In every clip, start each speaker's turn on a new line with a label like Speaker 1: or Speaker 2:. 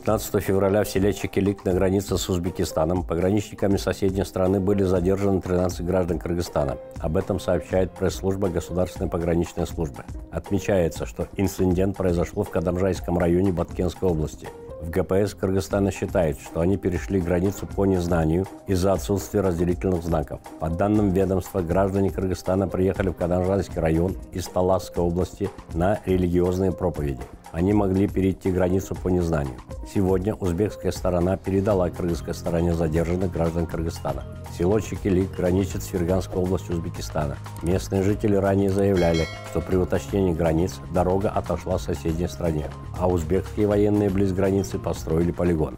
Speaker 1: 15 февраля в селе Чекилик на границе с Узбекистаном пограничниками соседней страны были задержаны 13 граждан Кыргызстана. Об этом сообщает пресс-служба Государственной пограничной службы. Отмечается, что инцидент произошел в Кадамжайском районе Баткенской области. В ГПС Кыргызстана считает, что они перешли границу по незнанию из-за отсутствия разделительных знаков. По данным ведомства, граждане Кыргызстана приехали в Кадамжайский район из Таласской области на религиозные проповеди. Они могли перейти границу по незнанию. Сегодня узбекская сторона передала кыргызской стороне задержанных граждан Кыргызстана. Село Чекилик граничит с Ферганской областью Узбекистана. Местные жители ранее заявляли, что при уточнении границ дорога отошла в соседней стране, а узбекские военные близ границы построили полигон.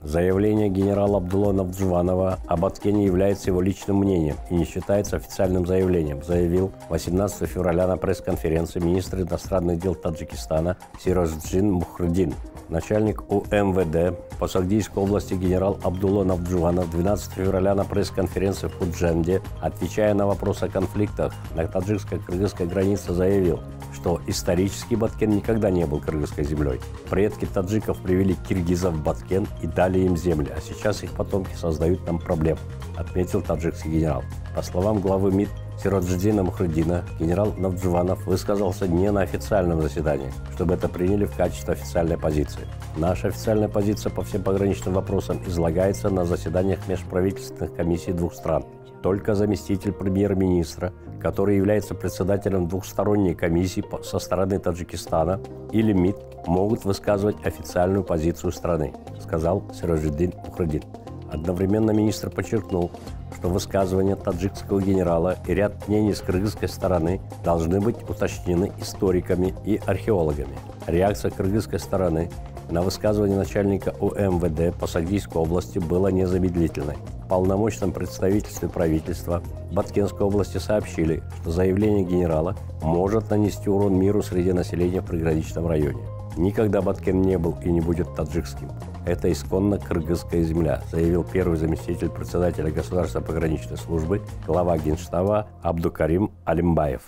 Speaker 1: Заявление генерала Абдулла Навджуванова об Баткене является его личным мнением и не считается официальным заявлением, заявил 18 февраля на пресс-конференции министр иностранных дел Таджикистана Сироджиддин Мухридин. Начальник УМВД по Сагдийской области генерал Абдулла Навджуванов 12 февраля на пресс-конференции в Худженде, отвечая на вопрос о конфликтах на таджикско-кыргызской границе, заявил, что исторически Баткен никогда не был кыргызской землей. Предки таджиков привели киргизов в Баткен и дали им земли, а сейчас их потомки создают нам проблем, отметил таджикский генерал. По словам главы МИД Сироджиддина Мухридина, генерал Навджуванов высказался не на официальном заседании, чтобы это приняли в качестве официальной позиции. Наша официальная позиция по всем пограничным вопросам излагается на заседаниях межправительственных комиссий двух стран. Только заместитель премьер-министра, который является председателем двухсторонней комиссии со стороны Таджикистана, или МИД могут высказывать официальную позицию страны, сказал Сироджиддин Мухридин. Одновременно министр подчеркнул, что высказывания таджикского генерала и ряд мнений с кыргызской стороны должны быть уточнены историками и археологами. Реакция кыргызской стороны на высказывание начальника УМВД по Сагдийской области была незамедлительной. В полномочном представительстве правительства Баткенской области сообщили, что заявление генерала может нанести урон миру среди населения в приграничном районе. Никогда Баткен не был и не будет таджикским. Это исконно кыргызская земля, заявил первый заместитель председателя Государственной пограничной службы, глава Генштаба Абдукарим Алимбаев.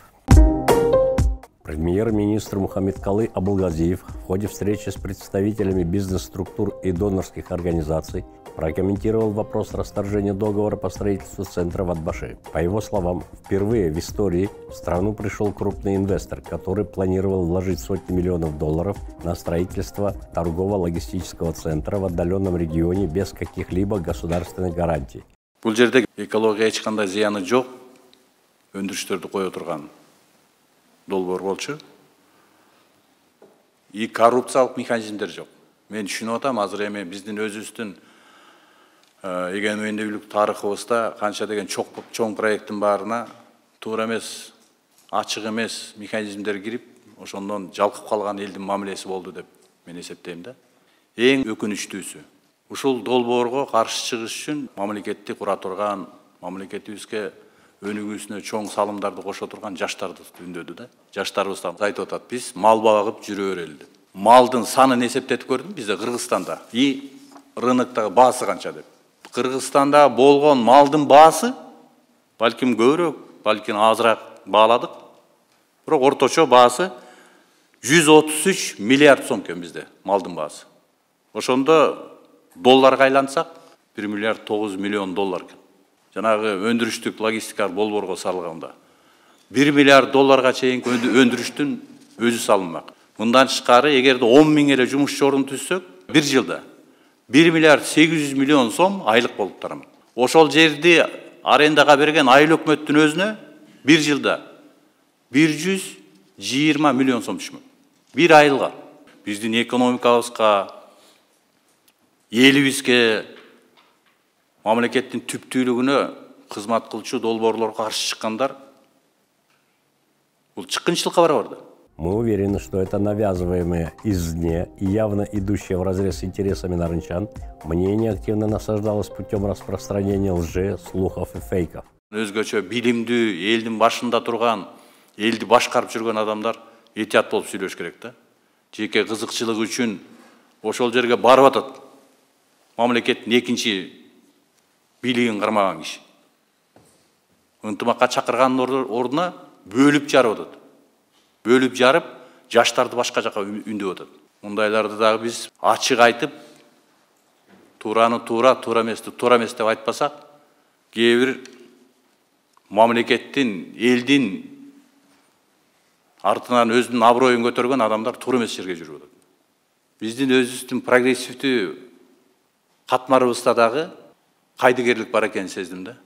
Speaker 1: Премьер-министр Мухаммедкалы Абулгазиев в ходе встречи с представителями бизнес-структур и донорских организаций прокомментировал вопрос расторжения договора по строительству центра в Атбаши. По его словам, впервые в истории в страну пришел крупный инвестор, который планировал вложить сотни миллионов долларов на строительство торгово-логистического центра в отдаленном регионе без каких-либо государственных гарантий.
Speaker 2: Бұл жерде экологияга эч кандай зыяны жок, өндүрүштөрдү кое турган долбоор болчу. И коррупциялык механизмдер жок. Мен түшүнүп атам, азыр эми биздин өзүбүздүн эгемендүүлүк тарыхыбызда канча деген чоң проекттин баарына туура эмес, ачык эмес механизмдер кирип, ошондон жалкып калган элдин мамилеси болду деп мен эсептейм да. Эң өкүнүчтүүсү, ушул долбоорго каршы чыгыш үчүн мамлекетти кура турган, мамлекетибизге өнүгүүсүнө чоң салымдарды кошо турган жаштарды үндөдү да. Жаштарыбыз да айтып атат, биз мал багып жүрө берели деп. Малдын санын эсептетип көрдүм бизде Кыргызстанда. И рыноктагы баасы канча деп. Кыргызстанда болгон малдын баасы балким көбүрөөк, балким азыраак бааладык. Бирок орточо баасы 133 миллиард сом экен бизде малдын баасы. Ошондо долларга айлансак 1 миллиард 9 миллион доллар экен. Жанагы өндүрүштүк логистикалык болборго салганда 1 миллиард долларга чейинки өндүрүштүн өзү салынмак. Мындан тышкары, эгерде 10 миң эле жумушчу орун түзсөк, бир жылда 1 миллиард 800 миллион сом айлык болуп тарамак. Ошол жерди арендага берген айыл өкмөттүн өзүнө бир жылда 120 миллион сом түшмөк. Бир айылга. Биздин экономикабызга, элибизге, мамлекеттин түптүүлүгүнө кызмат кылчу долбоорлорго каршы чыккандар бул чыккынчылыкка барабар да.
Speaker 1: Мы уверены, что это навязываемое извне и явно идущее вразрез с интересами нарынчан мнение активно насаждалось путем распространения лжи, слухов и фейков.
Speaker 2: Өзгөчө билимдүү, элдин башында турган, элди башкарып жүргөн адамдар этият болуп сүйлөш керек да. Жеке кызыкчылык үчүн ошол жерге барып атат. Мамлекеттин экинчи бийлигин кармаган киши. Ынтымакка чакырганын ордуна бөлүп жарып атат. Бөлүп жарып, жаштарды башка жака үндөп атат. Мындайларды дагы биз ачык айтып, туураны туура, туура эмести туура эмес деп айтпасак, кээ бир мамлекеттин, элдин артынан өзүнүн аброюн көтөргөн адамдар туура эмес жерге жүрүп атат. Биздин өзүбүздүн прогрессивдүү катмарыбызда дагы кайдыгерлик бар экенин сездим да.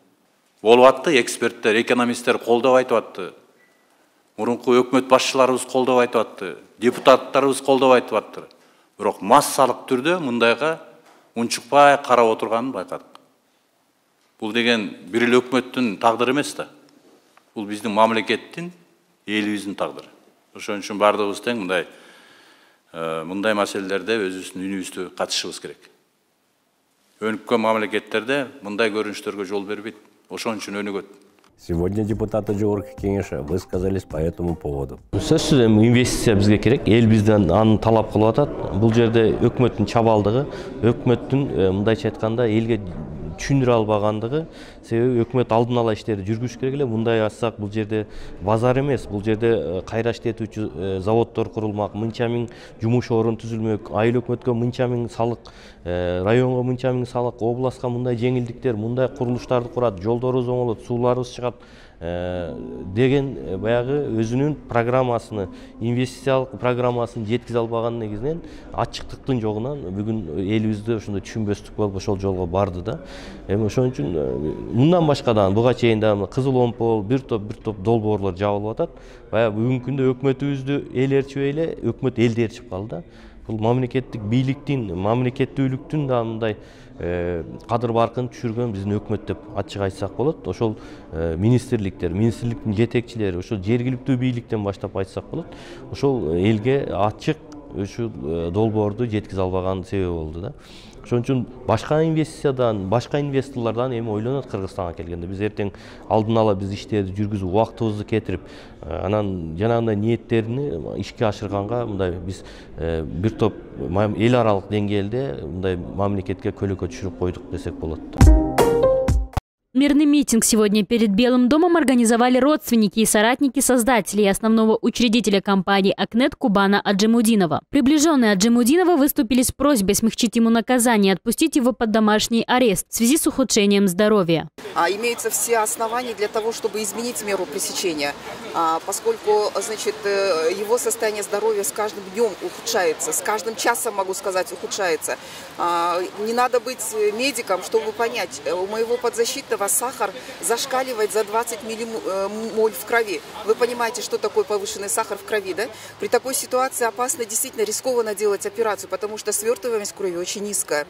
Speaker 2: Болуп атты, эксперттер, экономисттер колдоп айтып атты. Мурунку өкмөт башчыларыбыз колдоп айтып атты, депутаттарыбыз колдоп айтып атты. Бирок массалык түрдө мындайга унчукпай карап отурганын байкадык. Бул деген бир эле өкмөттүн тагдыры эмес да. Бул биздин мамлекеттин, элибиздин тагдыры. Ошон үчүн бардыгыбыз тең мындай маселелерде өзүбүздүн үнүбүздү катышыбыз керек. Өнүккөн мамлекеттерде мындай көрүнүштөргө жол бербейт. Ошон үчүн өнүгөт.
Speaker 1: Сегодня депутаты Жогорку кеңеши высказались по этому поводу.
Speaker 3: Сөзсүз эми инвестиция бизге керек. Эл бизден аны талап кылып атат. Бул жерде өкмөттүн чабалдыгы, өкмөттүн мындайча айтканда элге түшүндүрө албагандыгы, себеби өкмөт алдын ала иштерди жүргүзүш керек эле. Мындай айтсак, бул жерде базар эмес, бул жерде кайра иштетүүчү заводдор курулмак, мынча миң жумуш орун түзүлмөк, айыл өкмөткө мынча миң салык, районго мынча миң салык, областка мындай жеңилдиктер, мындай курулуштарды курат, жолдорубуз оңолот, сууларыбыз чыгат деген баягы өзүнүн программасыны, инвестициялык программасын жеткизе албаган негизинен ачыктыктын жогунан бүгүн элибизде ошондой түшүнбөстүк болуп ошол жолго барды да. Эми ошон үчүн мындан башкадан буга чейин да кызыл омпол, бир топ долбоорлор жабылып атат. Баягы бүгүнкү күндө өкмөтүбүздү эл ээрчибей эле, өкмөт элди ээрчип калды да. Бул мамлекеттик бийликтин, мамлекеттүүлүктүн да мындай кадыр баркын түшүргөн биздин өкмөт деп ачык айтсак болот. Ошол министрликтер, министрликтин жетекчилери, ошол жергиликтүү бийликтен баштап айтсак болот. Ошол элге ачык ушул долбоорду жеткизе албаган себеби болду да. Ошон үчүн башка инвестициядан, башка инвесторлордон эми ойлонот Кыргызстанга келгенде. Биз эртең алдын ала биз иштерди жүргүзүп, убактыбызды кетирип, анан жанагындай ниеттерини ишке ашырганга мындай биз бир топ эл аралык деңгээлде мындай мамлекетке көлөкө түшүрүп койдук десек болот.
Speaker 4: Мирный митинг сегодня перед Белым домом организовали родственники и соратники создателей и основного учредителя компании «Акнет» Кубана Аджемудинова. Приближенные Аджемудинова выступили с просьбой смягчить ему наказание и отпустить его под домашний арест в связи с ухудшением здоровья.
Speaker 5: Имеются все основания для того, чтобы изменить меру пресечения, поскольку, значит, его состояние здоровья с каждым днем ухудшается, с каждым часом, могу сказать, ухудшается. Не надо быть медиком, чтобы понять, у моего подзащитного сахар зашкаливает за 20 миллимоль в крови. Вы понимаете, что такое повышенный сахар в крови, да? При такой ситуации опасно, действительно рискованно делать операцию, потому что свертываемость крови очень низкая.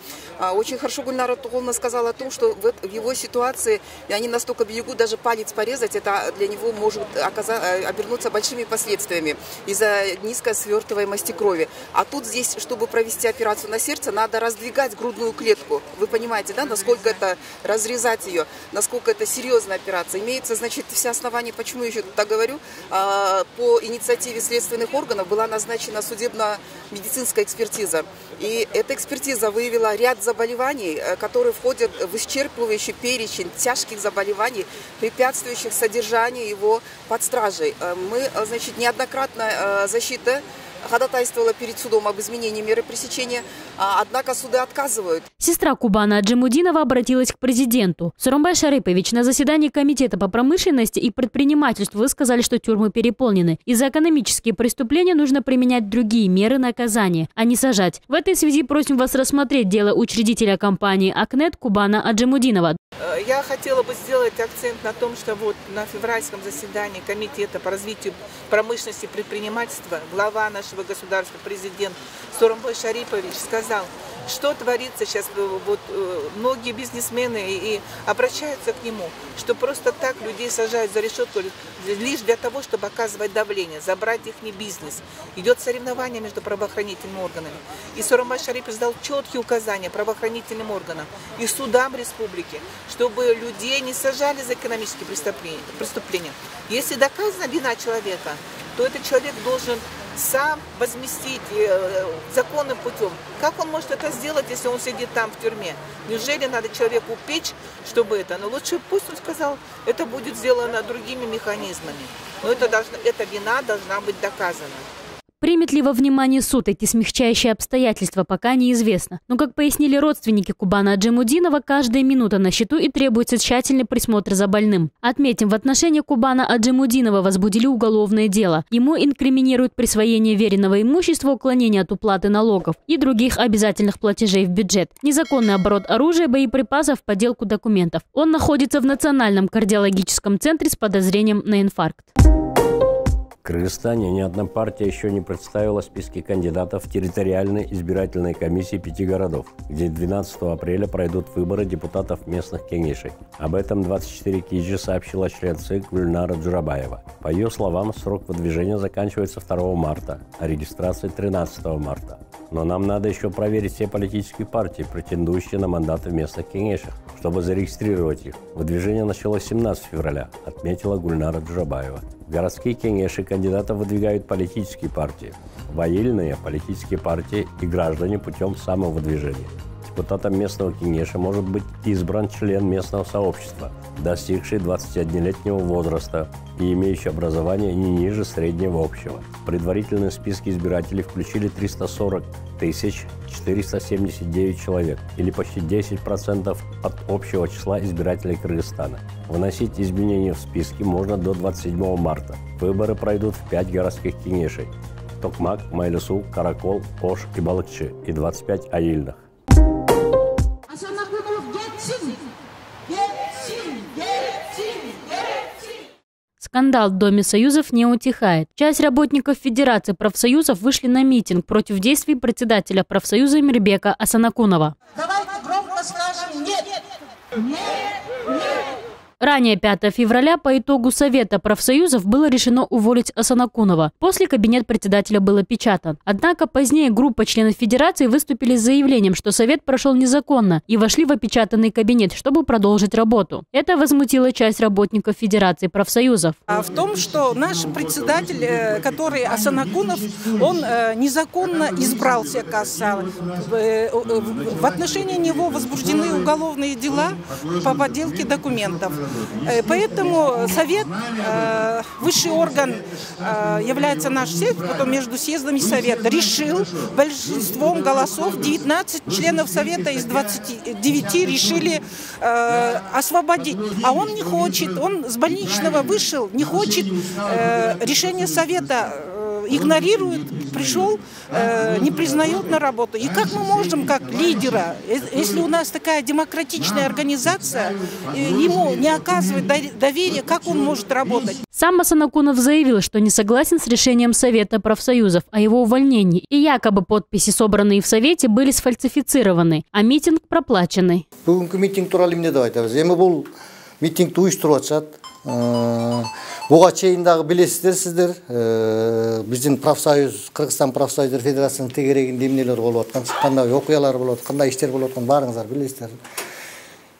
Speaker 5: Очень хорошо Гульнара Тугуловна сказала о том, что в его ситуации они настолько берегут, даже палец порезать, это для него может обернуться большими последствиями из-за низкой свертываемости крови. А тут здесь, чтобы провести операцию на сердце, надо раздвигать грудную клетку. Вы понимаете, да, насколько это разрезать ее, насколько это серьезная операция. Имеется, значит, все основания, почему я еще так говорю, по инициативе следственных органов была назначена судебно-медицинская экспертиза. И эта экспертиза выявила ряд заболеваний, которые входят в исчерпывающий перечень тяжких заболеваний, препятствующих содержанию его под стражей. Мы, значит, неоднократно защита ходатайствовала перед судом об изменении меры пресечения, однако суды отказывают.
Speaker 4: Сестра Кубана Аджемудинова обратилась к президенту. Сооронбай Шарыпович, на заседании Комитета по промышленности и предпринимательству вы сказали, что тюрьмы переполнены. И за экономические преступления нужно применять другие меры наказания, а не сажать. В этой связи просим вас рассмотреть дело учредителя компании «Акнет» Кубана Аджемудинова.
Speaker 6: Я хотела бы сделать акцент на том, что вот на февральском заседании Комитета по развитию промышленности и предпринимательства глава нашего государства, президент Сооронбай Шарипович сказал, что творится сейчас, вот многие бизнесмены и обращаются к нему, что просто так людей сажают за решетку лишь для того, чтобы оказывать давление, забрать их бизнес. Идет соревнование между правоохранительными органами. И Сооронбай Шарипович дал четкие указания правоохранительным органам и судам республики, чтобы людей не сажали за экономические преступления. Если доказана вина человека, то этот человек должен сам возместить законным путем. Как он может это сделать, если он сидит там в тюрьме? Неужели надо человеку печь, чтобы это? Но лучше пусть он сказал, это будет сделано другими механизмами. Но эта вина должна быть доказана.
Speaker 4: Примет ли во внимание суд эти смягчающие обстоятельства, пока неизвестно. Но, как пояснили родственники Кубана Аджимудинова, каждая минута на счету и требуется тщательный присмотр за больным. Отметим, в отношении Кубана Аджимудинова возбудили уголовное дело. Ему инкриминируют присвоение веренного имущества, уклонение от уплаты налогов и других обязательных платежей в бюджет, незаконный оборот оружия, боеприпасов, подделку документов. Он находится в Национальном кардиологическом центре с подозрением на инфаркт.
Speaker 1: В Кыргызстане ни одна партия еще не представила списки кандидатов в территориальной избирательной комиссии 5 городов, где 12 апреля пройдут выборы депутатов местных кеңешей. Об этом 24 Киджи сообщила член ЦИК Гульнара Джурабаева. По ее словам, срок выдвижения заканчивается 2 марта, а регистрация 13 марта. Но нам надо еще проверить все политические партии, претендующие на мандаты в местных кеңешах, чтобы зарегистрировать их. Выдвижение началось 17 февраля, отметила Гульнара Джурабаева. В городские кеңеши кандидатов выдвигают политические партии, военные политические партии и граждане путем самовыдвижения. Депутатом местного кеңеша может быть избран член местного сообщества, достигший 21-летнего возраста и имеющий образование не ниже среднего общего. В предварительные списки избирателей включили 340 479 человек, или почти 10% от общего числа избирателей Кыргызстана. Вносить изменения в списки можно до 27 марта. Выборы пройдут в 5 городских кеңешей – Токмак, Майлысуу, Каракол, Ош и Балыкчы и 25 айыльных.
Speaker 4: Скандал в Доме Союзов не утихает. Часть работников Федерации профсоюзов вышли на митинг против действий председателя профсоюза Мирбека Асанакунова.
Speaker 7: Давайте громко скажем «нет». Нет, нет.
Speaker 4: Ранее 5 февраля по итогу Совета профсоюзов было решено уволить Асанакунова. После кабинет председателя был опечатан. Однако позднее группа членов Федерации выступили с заявлением, что Совет прошел незаконно и вошли в опечатанный кабинет, чтобы продолжить работу. Это возмутило часть работников Федерации профсоюзов.
Speaker 6: В том, что наш председатель, который Асанакунов, он незаконно избрался, оказывается. В отношении него возбуждены уголовные дела по подделке документов. Поэтому Совет, высший орган, является наш съезд, потом между съездом и Советом, решил большинством голосов, 19 членов Совета из 29 решили освободить. А он не хочет, он с больничного вышел, не хочет решение Совета, игнорирует, пришел, не признает на работу. И как мы можем, как лидера, если у нас такая демократичная организация, ему не оказывать доверия, как он может работать?
Speaker 4: Сам Асанакунов заявил, что не согласен с решением Совета профсоюзов о его увольнении, и якобы подписи, собранные в Совете, были сфальсифицированы, а митинг проплаченный.
Speaker 8: Буга чейин дагы билесиздер сиздер, биздин профсоюз, Кыргызстан профсоюздар федерациясынын тегерегинде эмнелер болуп аткан, кандай окуялар болуп аткан, кандай иштер болуп аткан баарыңыздар билесиздер.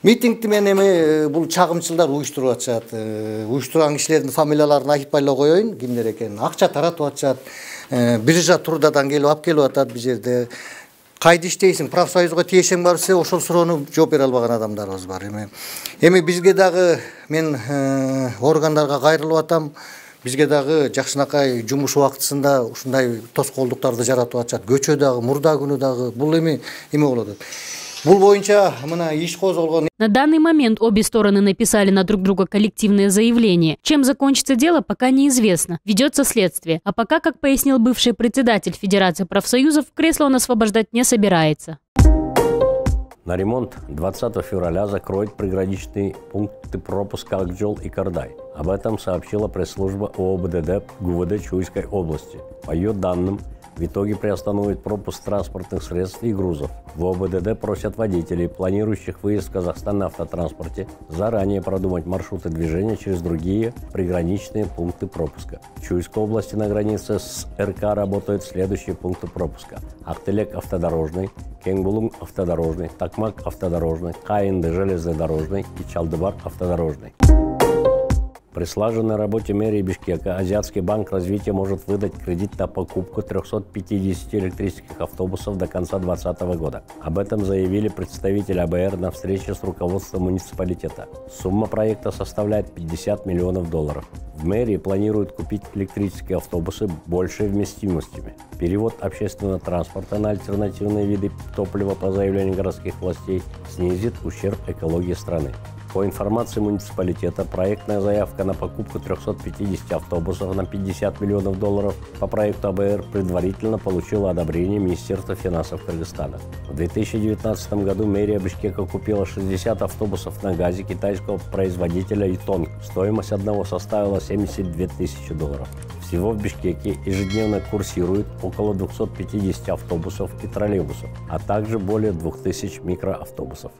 Speaker 8: Митингти менен эми бул чагымчылдар уюштуруп атышат. Уюштурган кишилердин фамилияларын айтып байлай коеюн, кимдер экенин. Акча таратып атышат. Биржа турдадан келип алып келип атат бул жерде. Кайда иштейсиң, профсоюзга тиешең бар десе, ошол суроону жооп бере албаган адамдарыбыз бар. Эми бизге дагы мен органдарга кайрылып атам. Бизге дагы жакшынакай жумуш убактысында ушундай тоскоолдуктарды жаратып атышат. Көчө дагы, мурда күнү дагы бул эме болот. Бул боюнча мына иш козголгон.
Speaker 4: На данный момент обе стороны написали на друг друга коллективное заявление. Чем закончится дело, пока неизвестно. Ведется следствие. А пока, как пояснил бывший председатель Федерации профсоюзов, кресло он освобождать не собирается.
Speaker 1: На ремонт 20 февраля закроют приграничные пункты пропуска Акжол и Кардай. Об этом сообщила пресс-служба ООБДД ГУВД Чуйской области. По ее данным, в итоге приостановят пропуск транспортных средств и грузов. В ОБДД просят водителей, планирующих выезд в Казахстан на автотранспорте, заранее продумать маршруты движения через другие приграничные пункты пропуска. В Чуйской области на границе с РК работают следующие пункты пропуска: Актелек автодорожный, Кенгбулунг автодорожный, Токмак автодорожный, Каинды железнодорожный и Чалдыбар автодорожный. При слаженной работе мэрии Бишкека Азиатский банк развития может выдать кредит на покупку 350 электрических автобусов до конца 2020 года. Об этом заявили представители АБР на встрече с руководством муниципалитета. Сумма проекта составляет $50 миллионов. В мэрии планируют купить электрические автобусы большей вместимостями. Перевод общественного транспорта на альтернативные виды топлива по заявлению городских властей снизит ущерб экологии страны. По информации муниципалитета, проектная заявка на покупку 350 автобусов на $50 миллионов по проекту АБР предварительно получила одобрение Министерства финансов Кыргызстана. В 2019 году мэрия Бишкека купила 60 автобусов на газе китайского производителя Итонг. Стоимость одного составила $72 тысячи. Всего в Бишкеке ежедневно курсирует около 250 автобусов и троллейбусов, а также более 2000 микроавтобусов.